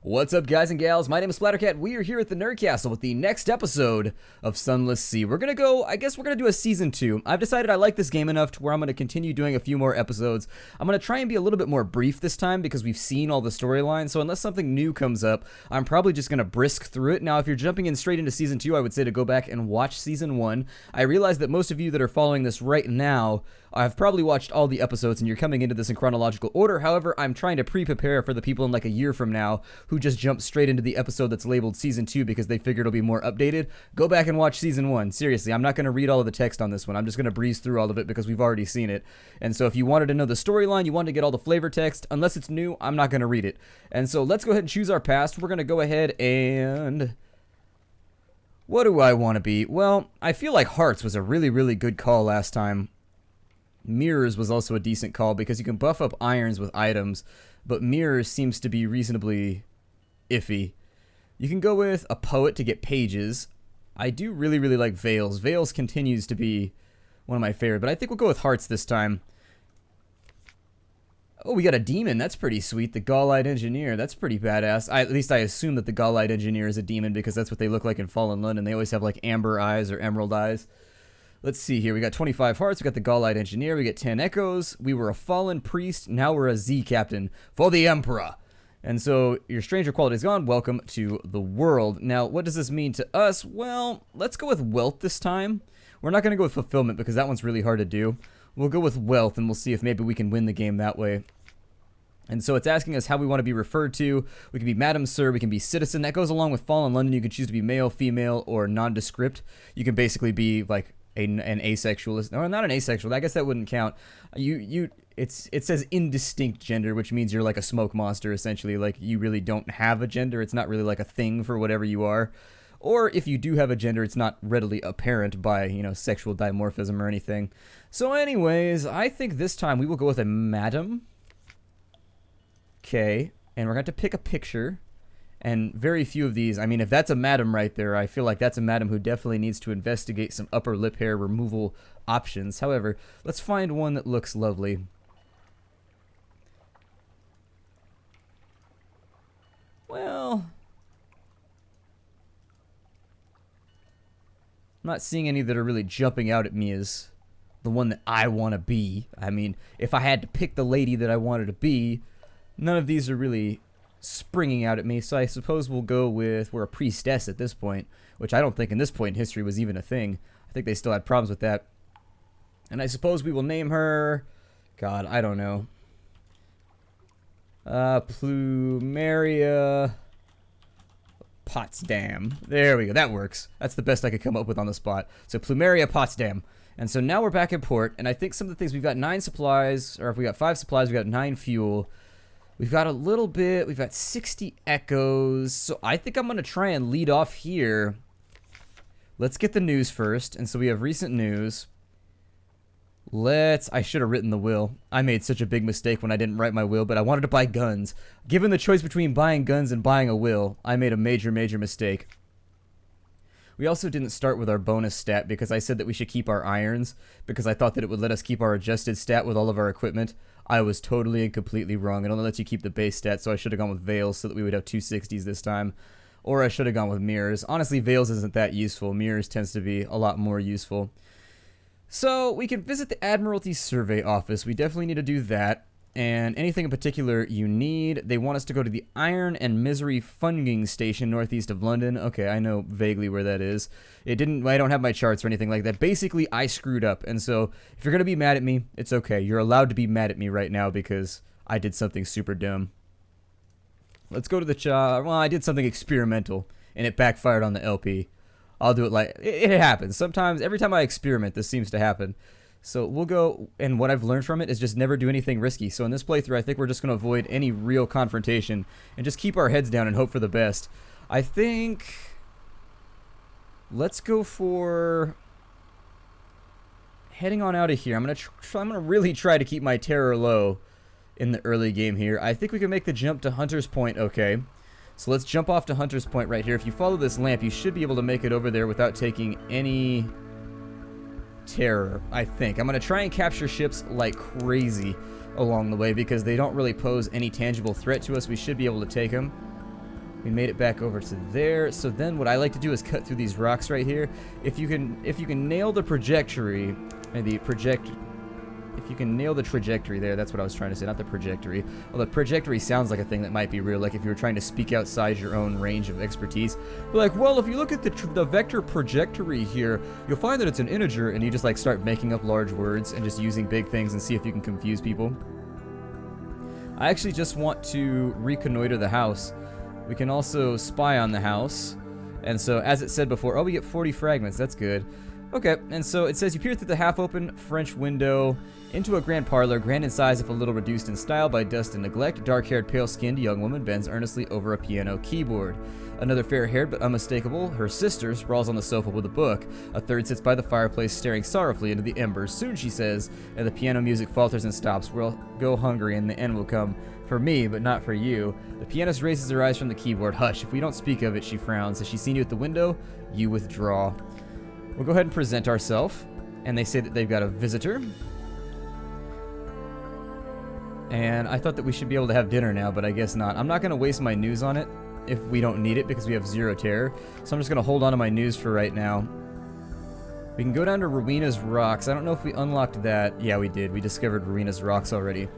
What's up, guys and gals? My name is Splattercat. We are here at the Nerd Castle with the next episode of Sunless Sea. We're gonna go, I guess we're gonna do a season 2. I've decided I like this game enough to where I'm gonna continue doing a few more episodes. I'm gonna try and be a little bit more brief this time because we've seen all the storylines, so unless something new comes up, I'm probably just gonna brisk through it. Now, if you're jumping in straight into season 2, I would say to go back and watch season 1. I realize that most of you that are following this right now have probably watched all the episodes and you're coming into this in chronological order. However, I'm trying to pre-prepare for the people in like a year from now who just jump straight into the episode that's labeled season 2 because they figure it'll be more updated. Go back and watch season 1. Seriously, I'm not going to read all of the text on this one. I'm just going to breeze through all of it because we've already seen it. And so if you wanted to know the storyline, you wanted to get all the flavor text, unless it's new, I'm not going to read it. And so let's go ahead and choose our past. We're going to go ahead and... what do I want to be? Well, I feel like Hearts was a really, really good call last time. Mirrors was also a decent call because you can buff up irons with items, but mirrors seems to be reasonably iffy. You can go with a poet to get pages. I do really, really like Veils. Veils continues to be one of my favorite, but I think we'll go with Hearts this time. Oh, we got a demon. That's pretty sweet. The Gaullite Engineer. That's pretty badass. At least I assume that the Gaullite Engineer is a demon because that's what they look like in Fallen London. They always have like amber eyes or emerald eyes. Let's see here. We got 25 hearts. We got the Gaullite Engineer. We get 10 echoes. We were a fallen priest. Now we're a Z captain for the Emperor. And so your stranger quality is gone. Welcome to the world. Now, what does this mean to us? Well, let's go with wealth this time. We're not going to go with fulfillment because that one's really hard to do. We'll go with wealth and we'll see if maybe we can win the game that way. And so it's asking us how we want to be referred to. We can be Madam, Sir. We can be Citizen. That goes along with Fallen London. You can choose to be male, female, or nondescript. You can basically be like an asexualist. No, not an asexual. I guess that wouldn't count. It says indistinct gender, which means you're like a smoke monster, essentially. Like, you really don't have a gender. It's not really like a thing for whatever you are. Or if you do have a gender, it's not readily apparent by, you know, sexual dimorphism or anything. So anyways, I think this time we will go with a madam. Okay, and we're going to have to pick a picture. And very few of these, I mean, if that's a madam right there, I feel like that's a madam who definitely needs to investigate some upper lip hair removal options. However, let's find one that looks lovely. Well, I'm not seeing any that are really jumping out at me as the one that I want to be. I mean, if I had to pick the lady that I wanted to be, none of these are really springing out at me, so I suppose we'll go with, we're a priestess at this point, which I don't think in this point in history was even a thing. I think they still had problems with that. And I suppose we will name her, God, I don't know, Plumeria Potsdam. There we go, that works. That's the best I could come up with on the spot. So Plumeria Potsdam. And so now we're back in port, and I think some of the things, we've got 9 supplies, or if we got 5 supplies, we got 9 fuel. We've got a little bit, we've got 60 echoes, so I think I'm going to try and lead off here. Let's get the news first, and so we have recent news. I should have written the will. I made such a big mistake when I didn't write my will, but I wanted to buy guns. Given the choice between buying guns and buying a will, I made a major, major mistake. We also didn't start with our bonus stat because I said that we should keep our irons because I thought that it would let us keep our adjusted stat with all of our equipment. I was totally and completely wrong. It only lets you keep the base stat, so I should have gone with Veils so that we would have 260s this time. Or I should have gone with Mirrors. Honestly, Veils isn't that useful. Mirrors tends to be a lot more useful. So we can visit the Admiralty Survey Office. We definitely need to do that. And anything in particular you need, they want us to go to the Iron and Misery Funding Station northeast of London. Okay, I know vaguely where that is. I don't have my charts or anything like that. Basically, I screwed up. And so if you're going to be mad at me, it's okay. You're allowed to be mad at me right now because I did something super dumb. Let's go to the well, I did something experimental and it backfired on the LP. I'll do it like it happens. Sometimes, every time I experiment, this seems to happen. So we'll go, and what I've learned from it is just never do anything risky. So in this playthrough, I think we're just going to avoid any real confrontation and just keep our heads down and hope for the best. I think, let's go for heading on out of here. I'm gonna really try to keep my terror low in the early game here. I think we can make the jump to Hunter's Point, okay. So let's jump off to Hunter's Point right here. If you follow this lamp, you should be able to make it over there without taking any terror, I think. I'm going to try and capture ships like crazy along the way because they don't really pose any tangible threat to us. We should be able to take them. We made it back over to there. So then what I like to do is cut through these rocks right here. If you can nail the trajectory, if you can nail the trajectory there, that's what I was trying to say, not the trajectory. Well, the trajectory sounds like a thing that might be real, like if you were trying to speak outside your own range of expertise. But like, well, if you look at the vector trajectory here, you'll find that it's an integer, and you just like start making up large words and just using big things and see if you can confuse people. I actually just want to reconnoiter the house. We can also spy on the house. And so, as it said before, oh, we get 40 fragments. That's good. Okay, and so it says you peer through the half-open French window into a grand parlor, grand in size if a little reduced in style by dust and neglect. Dark-haired, pale-skinned young woman bends earnestly over a piano keyboard. Another fair-haired but unmistakable, her sister, sprawls on the sofa with a book. A third sits by the fireplace staring sorrowfully into the embers. Soon, she says, and the piano music falters and stops. We'll go hungry and the end will come. For me, but not for you. The pianist raises her eyes from the keyboard. Hush, if we don't speak of it, she frowns. Has she seen you at the window? You withdraw. We'll go ahead and present ourselves. And they say that they've got a visitor. And I thought that we should be able to have dinner now, but I guess not. I'm not going to waste my news on it if we don't need it because we have 0 terror. So I'm just going to hold on to my news for right now. We can go down to Rowena's Rocks. I don't know if we unlocked that. Yeah, we did. We discovered Rowena's Rocks already.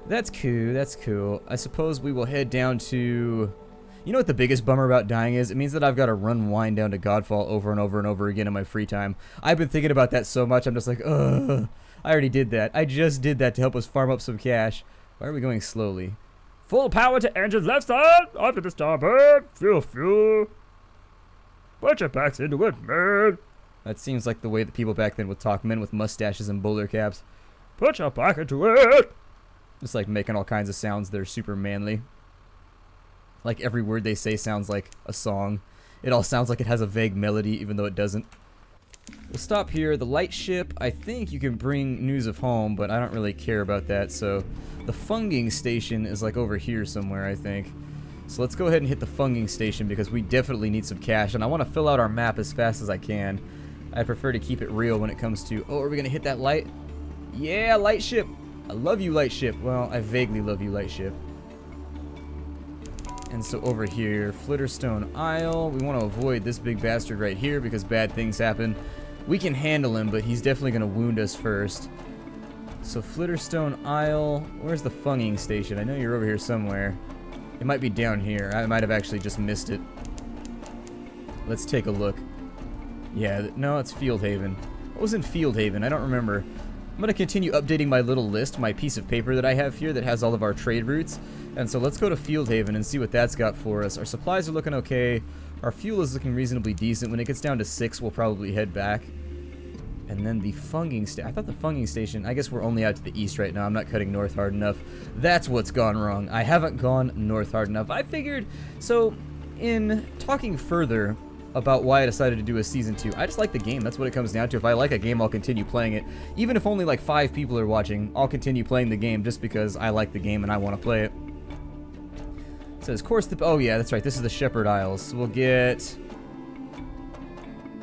That's cool, that's cool. I suppose we will head down to... You know what the biggest bummer about dying is? It means that I've got to run wind down to Godfall over and over and over again in my free time. I've been thinking about that so much, I'm just like, ugh. I already did that. I just did that to help us farm up some cash. Why are we going slowly? Full power to engines left side, off to the starboard, fuel. Put your backs into it, man. That seems like the way that people back then would talk, men with mustaches and bowler caps. Put your back into it. Just like making all kinds of sounds that are super manly. Like every word they say sounds like a song. It all sounds like it has a vague melody even though it doesn't. We'll stop here. The lightship, I think you can bring news of home, but I don't really care about that. So the funging station is like over here somewhere, I think. So let's go ahead and hit the funging station because we definitely need some cash and I want to fill out our map as fast as I can. I prefer to keep it real when it comes to... Oh, are we going to hit that light? Yeah, lightship! I love you, Lightship. Well, I vaguely love you, Lightship. And so over here, Flitterstone Isle. We want to avoid this big bastard right here because bad things happen. We can handle him, but he's definitely going to wound us first. So Flitterstone Isle. Where's the funging station? I know you're over here somewhere. It might be down here. I might have actually just missed it. Let's take a look. Yeah, no, it's Fieldhaven. What was in Fieldhaven? I don't remember. I'm going to continue updating my little list, my piece of paper that I have here that has all of our trade routes. And so let's go to Fieldhaven and see what that's got for us. Our supplies are looking okay. Our fuel is looking reasonably decent. When it gets down to 6, we'll probably head back. And then the funging station. I thought the funging station... I guess we're only out to the east right now. I'm not cutting north hard enough. That's what's gone wrong. I haven't gone north hard enough. I figured... So, in talking further... about why I decided to do a Season 2. I just like the game. That's what it comes down to. If I like a game, I'll continue playing it. Even if only like 5 people are watching, I'll continue playing the game just because I like the game and I want to play it. It says, course the... Oh, yeah, that's right. This is the Shepherd Isles. So we'll get...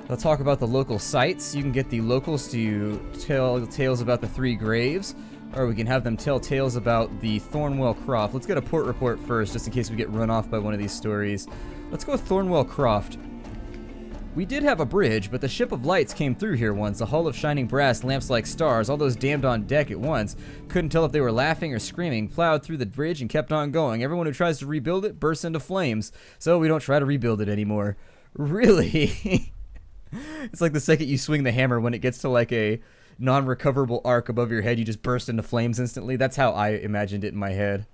They'll talk about the local sites. You can get the locals to tell tales about the 3 graves. Or we can have them tell tales about the Thornwell Croft. Let's get a port report first, just in case we get run off by one of these stories. Let's go with Thornwell Croft. We did have a bridge, but the ship of lights came through here once, a hull of shining brass, lamps like stars, all those damned on deck at once. Couldn't tell if they were laughing or screaming, plowed through the bridge and kept on going. Everyone who tries to rebuild it bursts into flames, so we don't try to rebuild it anymore. Really? It's like the second you swing the hammer, when it gets to like a non-recoverable arc above your head, you just burst into flames instantly. That's how I imagined it in my head.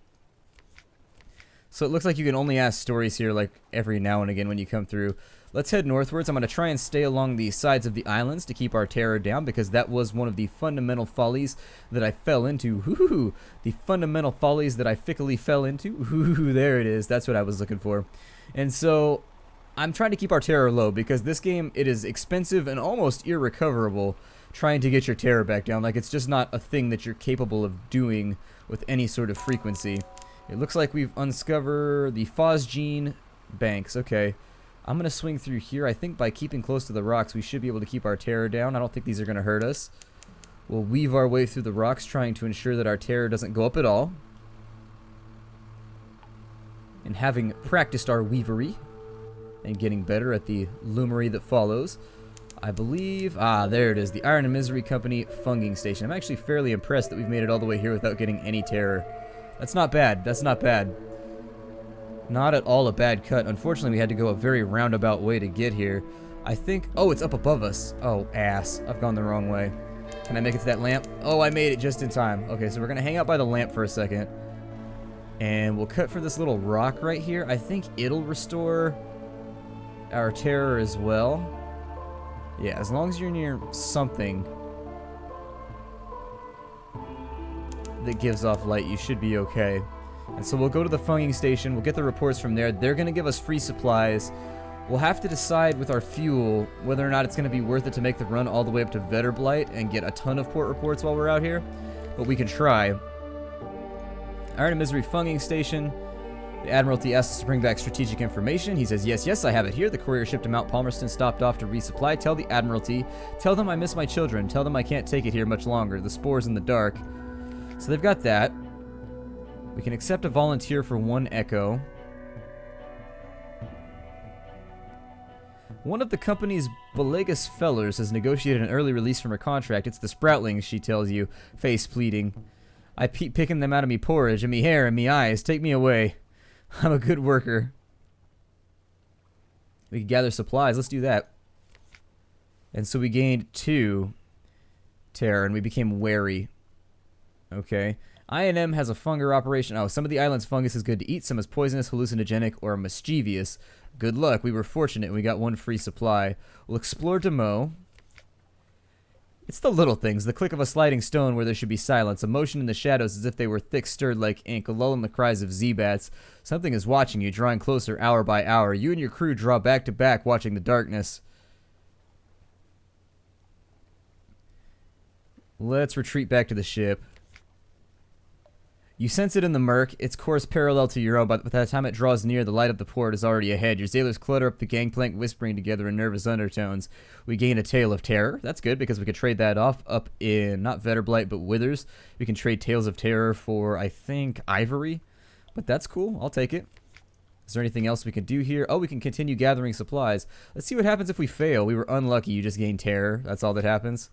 So it looks like you can only ask stories here like every now and again when you come through. Let's head northwards. I'm going to try and stay along the sides of the islands to keep our terror down because that was one of the fundamental follies that I fell into. Ooh, the fundamental follies that I fickly fell into. Ooh, there it is. That's what I was looking for. And so I'm trying to keep our terror low because this game, it is expensive and almost irrecoverable trying to get your terror back down. Like, it's just not a thing that you're capable of doing with any sort of frequency. It looks like we've uncovered the Phosgene banks. Okay. I'm going to swing through here. I think by keeping close to the rocks, we should be able to keep our terror down. I don't think these are going to hurt us. We'll weave our way through the rocks, trying to ensure that our terror doesn't go up at all. and having practiced our weavery and getting better at the loomery that follows, I believe, there it is, the Iron and Misery Company Funging Station. I'm actually fairly impressed that we've made it all the way here without getting any terror. That's not bad. That's not bad. Not at all a bad cut. Unfortunately, we had to go a very roundabout way to get here. I think, oh, it's up above us. Oh, ass. I've gone the wrong way. Can I make it to that lamp? Oh, I made it just in time. Okay, so we're gonna hang out by the lamp for a second. And we'll cut for this little rock right here. I think it'll restore our terror as well. Yeah, as long as you're near something that gives off light, you should be okay. And so we'll go to the funging station, we'll get the reports from there. They're going to give us free supplies. We'll have to decide with our fuel whether or not it's going to be worth it to make the run all the way up to Vetterblight and get a ton of port reports while we're out here. But we can try. Iron and Misery Funging Station. The Admiralty asks us to bring back strategic information. He says, yes, yes, I have it here. The courier ship to Mount Palmerston stopped off to resupply. Tell the Admiralty. Tell them I miss my children. Tell them I can't take it here much longer. The spore's in the dark. So they've got that. We can accept a volunteer for 1 echo. One of the company's Belegas fellers has negotiated an early release from her contract. It's the Sproutlings, she tells you, face pleading. I keep picking them out of me porridge and me hair and me eyes. Take me away. I'm a good worker. We can gather supplies. Let's do that. And so we gained 2 terror, and we became wary. Okay. I&M has a fungus operation. Oh, some of the island's fungus is good to eat. Some is poisonous, hallucinogenic, or mischievous. Good luck. We were fortunate, and we got 1 free supply. We'll explore Demo. It's the little things, the click of a sliding stone where there should be silence, a motion in the shadows as if they were thick stirred like ink, a lull in the cries of Z-bats. Something is watching you, drawing closer hour by hour. You and your crew draw back to back, watching the darkness. Let's retreat back to the ship. You sense it in the murk, its course parallel to your own, but by the time it draws near, the light of the port is already ahead. Your sailors clutter up the gangplank, whispering together in nervous undertones. We gain a tale of terror. That's good, because we could trade that off up in, not Vetterblight, but Withers. We can trade tales of terror for, I think, Ivory. But that's cool. I'll take it. Is there anything else we can do here? Oh, we can continue gathering supplies. Let's see what happens if we fail. We were unlucky. You just gain terror. That's all that happens.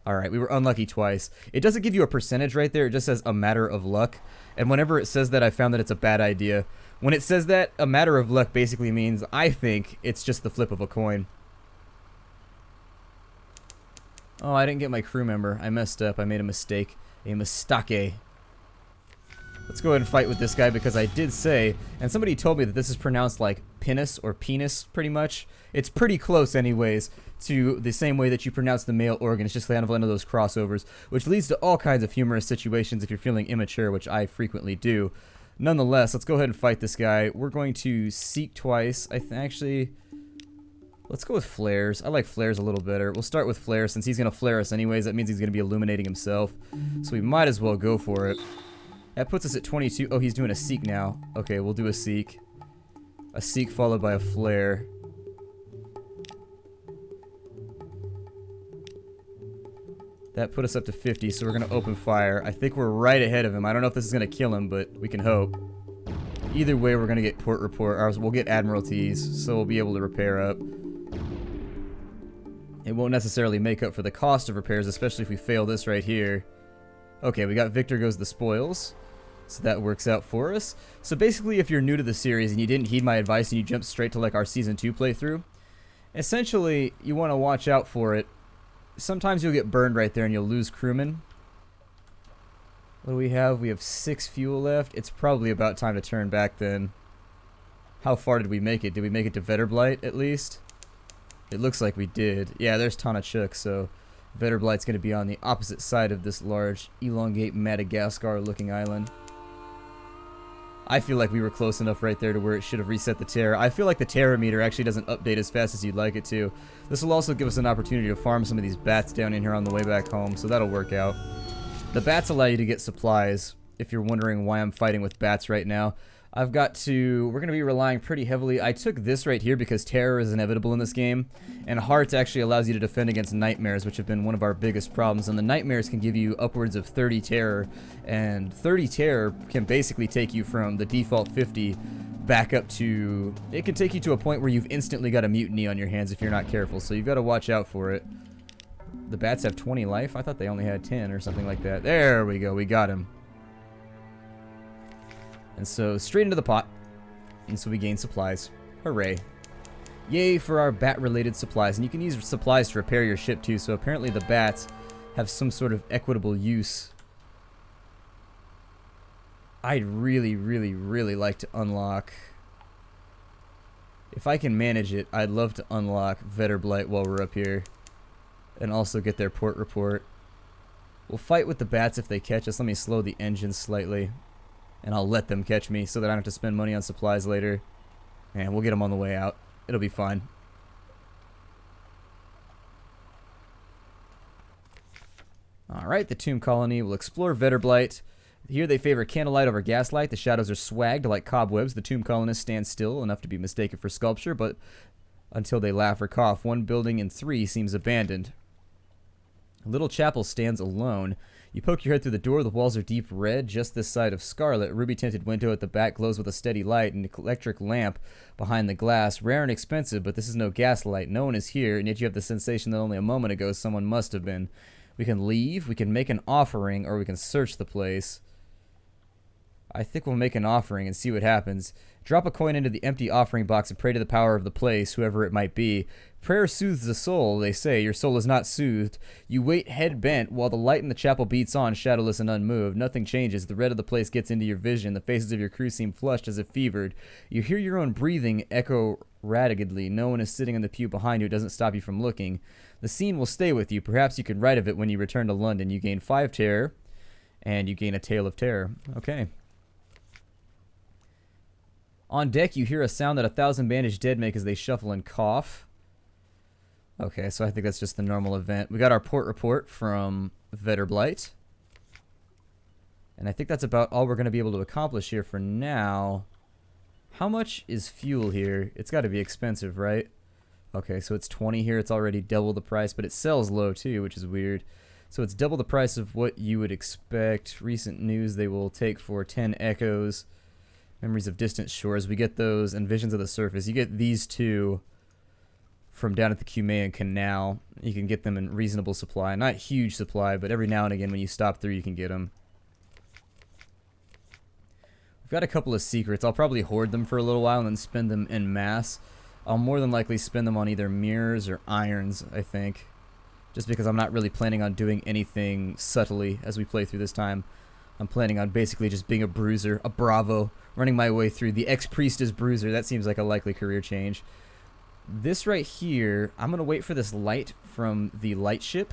Alright, we were unlucky twice. It doesn't give you a percentage right there, it just says a matter of luck. And whenever it says that, I found that it's a bad idea. When it says that, a matter of luck basically means, I think, it's just the flip of a coin. Oh, I didn't get my crew member. I messed up. I made a mistake. A mistake. Let's go ahead and fight with this guy because I did say, and somebody told me that this is pronounced like penis or penis, pretty much. It's pretty close anyways to the same way that you pronounce the male organ. It's just kind of one of those crossovers, which leads to all kinds of humorous situations if you're feeling immature, which I frequently do. Nonetheless, let's go ahead and fight this guy. We're going to seek twice. Actually, let's go with flares. I like flares a little better. We'll start with flares since he's going to flare us anyways. That means he's going to be illuminating himself. So we might as well go for it. That puts us at 22. Oh, he's doing a seek now. Okay, we'll do a seek. A seek followed by a flare. That put us up to 50, so we're going to open fire. I think we're right ahead of him. I don't know if this is going to kill him, but we can hope. Either way, we're going to get port report. Or we'll get admiralties, so we'll be able to repair up. It won't necessarily make up for the cost of repairs, especially if we fail this right here. Okay, we got Victor Goes the Spoils. So that works out for us. So basically, if you're new to the series and you didn't heed my advice and you jumped straight to like our Season 2 playthrough, essentially, you want to watch out for it. Sometimes you'll get burned right there and you'll lose crewmen. What do we have? We have 6 fuel left. It's probably about time to turn back then. How far did we make it? Did we make it to Vetterblight at least? It looks like we did. Yeah, there's Tonachuk, so Vetterblight's going to be on the opposite side of this large, elongate Madagascar-looking island. I feel like we were close enough right there to where it should have reset the terror. I feel like the terror meter actually doesn't update as fast as you'd like it to. This will also give us an opportunity to farm some of these bats down in here on the way back home, so that'll work out. The bats allow you to get supplies, if you're wondering why I'm fighting with bats right now. we're going to be relying pretty heavily. I took this right here because terror is inevitable in this game, and hearts actually allows you to defend against nightmares, which have been one of our biggest problems, and the nightmares can give you upwards of 30 terror, and 30 terror can basically take you from the default 50 back up to, it can take you to a point where you've instantly got a mutiny on your hands if you're not careful, so you've got to watch out for it. The bats have 20 life? I thought they only had 10 or something like that. There we go, we got him. And so, straight into the pot. And so we gain supplies. Hooray. Yay for our bat-related supplies. And you can use supplies to repair your ship too, so apparently the bats have some sort of equitable use. I'd really, really, really like to unlock... If I can manage it, I'd love to unlock Vetterblight while we're up here. And also get their port report. We'll fight with the bats if they catch us. Let me slow the engine slightly. And I'll let them catch me so that I don't have to spend money on supplies later. And we'll get them on the way out. It'll be fine. Alright, the Tomb Colony will explore Vetterblight. Here they favor candlelight over gaslight. The shadows are swagged like cobwebs. The tomb colonists stand still, enough to be mistaken for sculpture, but until they laugh or cough. One building in 3 seems abandoned. A little chapel stands alone. You poke your head through the door. The walls are deep red, just this side of scarlet. A ruby-tinted window at the back glows with a steady light. An electric lamp behind the glass. Rare and expensive, but this is no gaslight. No one is here, and yet you have the sensation that only a moment ago someone must have been. We can leave, we can make an offering, or we can search the place. I think we'll make an offering and see what happens. Drop a coin into the empty offering box and pray to the power of the place, whoever it might be. Prayer soothes the soul, they say. Your soul is not soothed. You wait head bent while the light in the chapel beats on, shadowless and unmoved. Nothing changes. The red of the place gets into your vision. The faces of your crew seem flushed as if fevered. You hear your own breathing echo raggedly. No one is sitting in the pew behind you. It doesn't stop you from looking. The scene will stay with you. Perhaps you can write of it when you return to London. You gain 5 terror, and you gain a tale of terror. Okay. On deck, you hear a sound that 1,000 bandaged dead make as they shuffle and cough. Okay, so I think that's just the normal event. We got our port report from Vetterblight. And I think that's about all we're going to be able to accomplish here for now. How much is fuel here? It's got to be expensive, right? Okay, so it's 20 here. It's already double the price, but it sells low too, which is weird. So it's double the price of what you would expect. Recent news they will take for 10 echoes. Memories of distant shores. We get those, and visions of the surface. You get these two from down at the Cumaean Canal. You can get them in reasonable supply. Not huge supply, but every now and again when you stop through, you can get them. We've got a couple of secrets. I'll probably hoard them for a little while and then spend them en masse. I'll more than likely spend them on either mirrors or irons, I think. Just because I'm not really planning on doing anything subtly as we play through this time. I'm planning on basically just being a bruiser, a bravo, running my way through. The ex-priest as bruiser, that seems like a likely career change. This right here, I'm going to wait for this light from the light ship.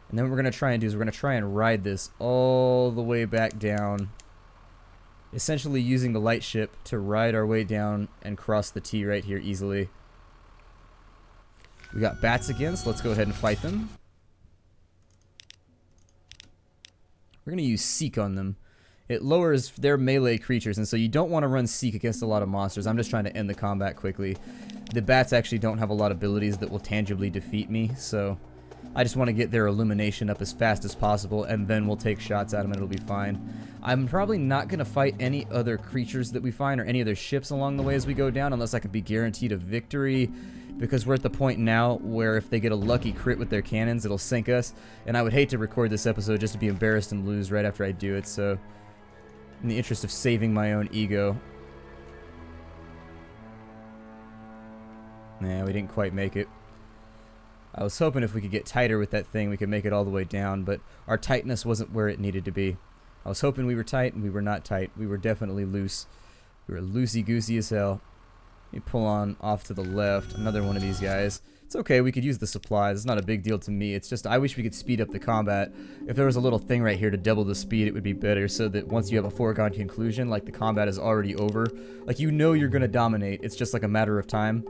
And then what we're going to try and do is we're going to try and ride this all the way back down. Essentially using the light ship to ride our way down and cross the T right here easily. We got bats again, so let's go ahead and fight them. We're going to use Seek on them. It lowers their melee creatures, and so you don't want to run Seek against a lot of monsters. I'm just trying to end the combat quickly. The bats actually don't have a lot of abilities that will tangibly defeat me, so I just want to get their illumination up as fast as possible, and then we'll take shots at them and it'll be fine. I'm probably not going to fight any other creatures that we find or any other ships along the way as we go down unless I can be guaranteed a victory, because we're at the point now where if they get a lucky crit with their cannons, it'll sink us, and I would hate to record this episode just to be embarrassed and lose right after I do it, so in the interest of saving my own ego. Nah, we didn't quite make it. I was hoping if we could get tighter with that thing, we could make it all the way down, but our tightness wasn't where it needed to be. I was hoping we were tight, and we were not tight. We were definitely loose. We were loosey-goosey as hell. Let me pull on off to the left. Another one of these guys. It's okay, we could use the supplies. It's not a big deal to me. It's just I wish we could speed up the combat. If there was a little thing right here to double the speed, it would be better, so that once you have a foregone conclusion, like the combat is already over, like you know you're going to dominate. It's just like a matter of time.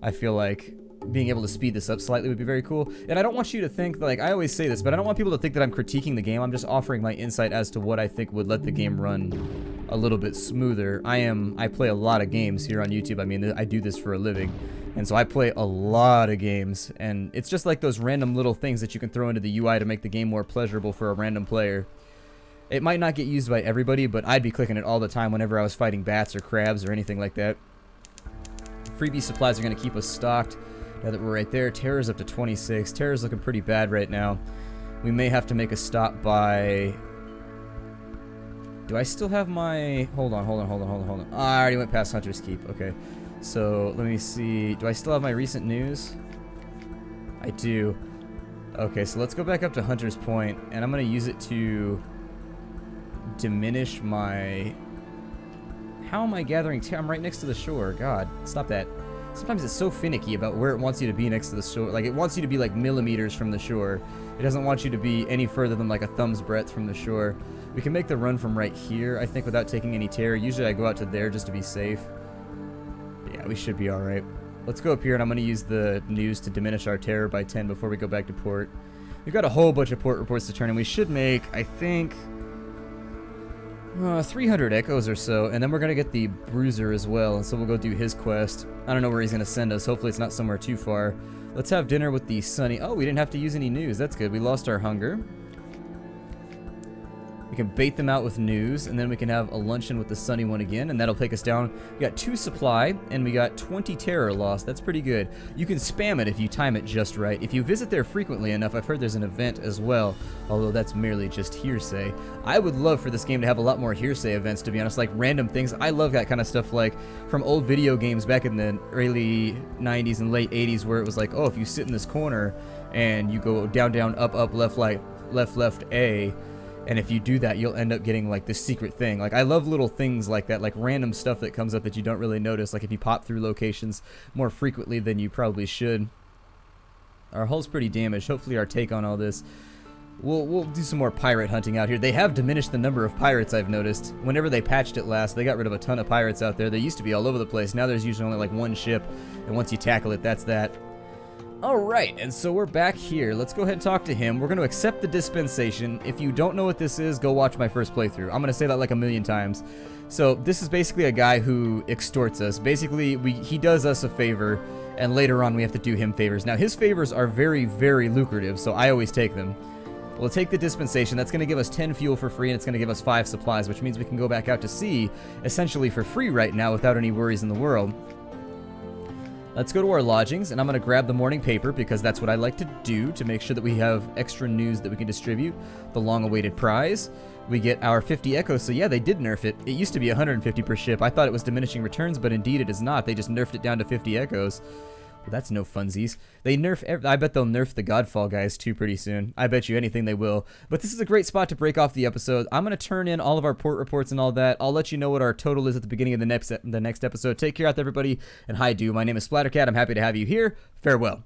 I feel like being able to speed this up slightly would be very cool. And I don't want you to think, like, I always say this, but I don't want people to think that I'm critiquing the game. I'm just offering my insight as to what I think would let the game run a little bit smoother. I play a lot of games here on YouTube. I mean, I do this for a living, and so I play a lot of games, and it's just like those random little things that you can throw into the UI to make the game more pleasurable for a random player. It might not get used by everybody, but I'd be clicking it all the time whenever I was fighting bats or crabs or anything like that. Freebie supplies are going to keep us stocked now that we're right there. Terror's up to 26. Terror's looking pretty bad right now. We may have to make a stop by... Do I still have my... Hold on. Oh, I already went past Hunter's Keep. Okay. So, let me see. Do I still have my recent news? I do. Okay, so let's go back up to Hunter's Point, and I'm going to use it to diminish my... How am I gathering... I'm right next to the shore. God, stop that. Sometimes it's so finicky about where it wants you to be next to the shore. Like, it wants you to be like millimeters from the shore. It doesn't want you to be any further than like a thumb's breadth from the shore. We can make the run from right here, I think, without taking any terror. Usually I go out to there just to be safe. Yeah, we should be alright. Let's go up here, and I'm going to use the news to diminish our terror by 10 before we go back to port. We've got a whole bunch of port reports to turn in. We should make, I think... 300 echoes or so, and then we're gonna get the Bruiser as well, and so we'll go do his quest. I don't know where he's gonna send us. Hopefully it's not somewhere too far. Let's have dinner with the Sunny. Oh, we didn't have to use any news. That's good. We lost our hunger. We can bait them out with news, and then we can have a luncheon with the Sunny one again, and that'll take us down. We got 2 supply, and we got 20 terror lost. That's pretty good. You can spam it if you time it just right. If you visit there frequently enough, I've heard there's an event as well, although that's merely just hearsay. I would love for this game to have a lot more hearsay events, to be honest, like random things. I love that kind of stuff, like from old video games back in the early 90s and late 80s, where it was like, oh, if you sit in this corner and you go down, down, up, up, left, left, A, and if you do that, you'll end up getting, like, this secret thing. Like, I love little things like that, like random stuff that comes up that you don't really notice, like if you pop through locations more frequently than you probably should. Our hull's pretty damaged. Hopefully our take on all this... We'll do some more pirate hunting out here. They have diminished the number of pirates, I've noticed. Whenever they patched it last, they got rid of a ton of pirates out there. They used to be all over the place. Now there's usually only, like, one ship, and once you tackle it, that's that. Alright, and so we're back here. Let's go ahead and talk to him. We're going to accept the dispensation. If you don't know what this is, go watch my first playthrough. I'm going to say that like a million times. So this is basically a guy who extorts us. Basically, he does us a favor, and later on we have to do him favors. Now, his favors are very, very lucrative, so I always take them. We'll take the dispensation. That's going to give us 10 fuel for free, and it's going to give us 5 supplies, which means we can go back out to sea essentially for free right now without any worries in the world. Let's go to our lodgings, and I'm going to grab the morning paper because that's what I like to do to make sure that we have extra news that we can distribute. The long-awaited prize. We get our 50 echoes, so yeah, they did nerf it. It used to be 150 per ship. I thought it was diminishing returns, but indeed it is not. They just nerfed it down to 50 echoes. Well, that's no funsies. They nerf... I bet they'll nerf the Godfall guys too pretty soon. I bet you anything they will. But this is a great spot to break off the episode. I'm going to turn in all of our port reports and all that. I'll let you know what our total is at the beginning of the next episode. Take care out there, everybody. And hi, do. My name is Splattercat. I'm happy to have you here. Farewell.